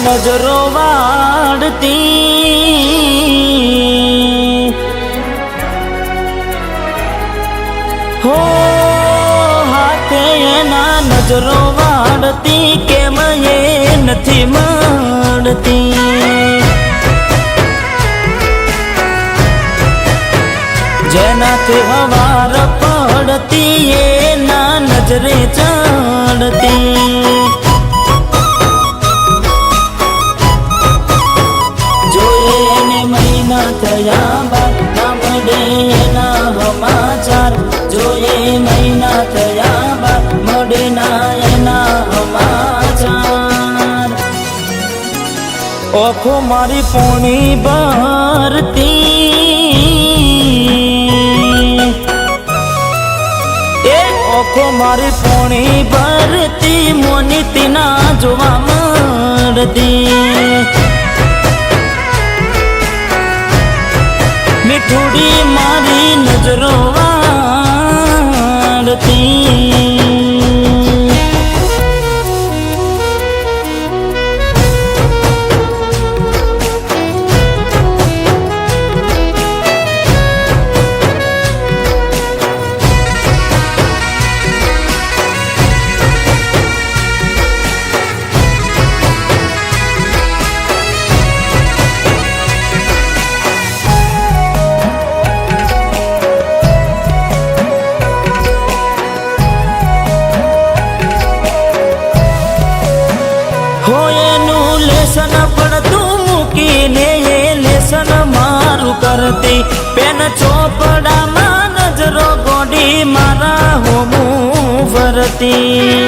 નજરો વાળતી હો હાથે એના નજરો વાળતી કેમ એ નથી મળતી જેનાથી હવાર પડતી એના નજરે ચડતી થયા બાદ ના મળે એના સમાચાર જોઈએ મહિના થયા બાદ મળે ના એના સમાચાર ઓખો મારી પોણી ભરતી એ ઓખો મારી પોણી ભરતી મોની તીના જોવા મળતી મીઠુડી મારી નજરો વાળતી લેસન પડતું મૂકીને એ લેસન મારું કરતી પેન ચોપડામાં નજરો ગોડી મારા હોમું ભરતી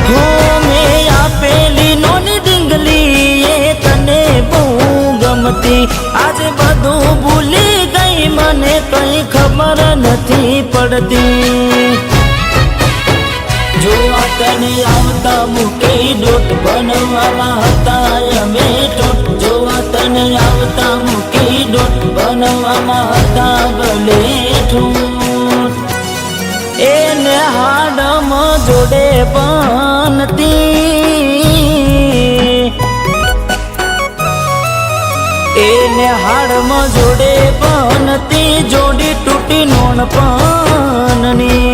હો મેં આપેલી નોની ડીંગલી એ તને બહુ ગમતી આજે બધું ભૂલી ગઈ મને કઈ ખબર નથી પડતી જોવા તને આવતા મૂકી ડોટ બનવામાં હતા અમે ટોટ જોવા તને આવતા મૂકી ડોટ બનવામાં હતા ભલે ઠૂટ એને હાડમાં જોડે બનતી એને હાડમાં જોડે બનતી જોડી તૂટી નોન પનની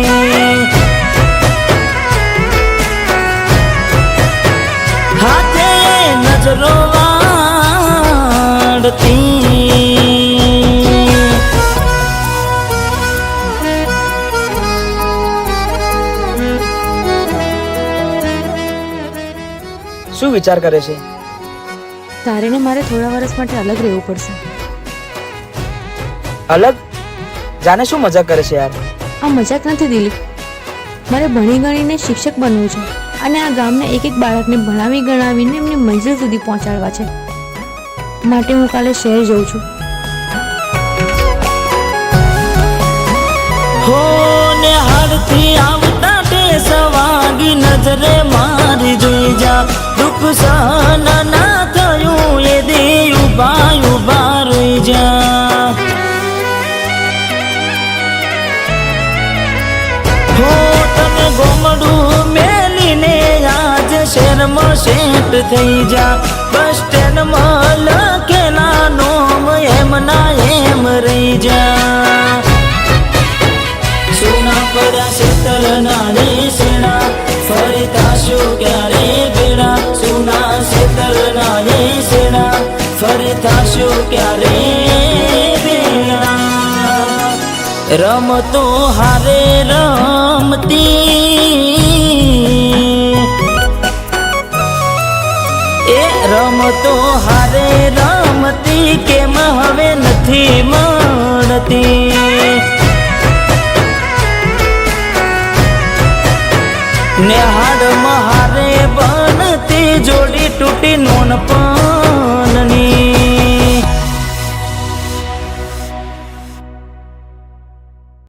હાથે નજરો વાળતી શું વિચાર કરે છે? તારે ને મારે થોડા વર્ષ માટે અલગ રહેવું પડશે. અલગ? જાને શું મજાક કરે છે યાર? આ મજાક નથી દિલીપ, મારે ભણી ગણીને શિક્ષક બનવું છે અને આ ગામના એક એક બાળકને ભણાવી ગણાવીને એમને મંજિલ સુધી પહોંચાડવા છે. માટે હું કાલે શહેર જઉં છું. હો ને હાડથી આવતા ટેસ વાગી નજરે મારી જોઈ જા દુઃખ સહન ના થયું એ દી ઉભા ઉભા રહી જા હો તને ગોમડું મેલીને આજ શહેરમાં સેટ થઈ જા બસ સ્ટેન્ડમાં લખેલા નોમ એમ ના એમ રહી જા સોના પડ્યા શેતર નાની સેણા ફરી થાશું ક્યારે ભેડા સોના શેતર નાની સેણા ફરી થાશું ક્યારે ભેડા રમતો હારે રમતી એ રમતો હારે રમતી કેમ હવે નથી મળતી ને હાડ મહારે બનતી જોડી તૂટી નોન પણ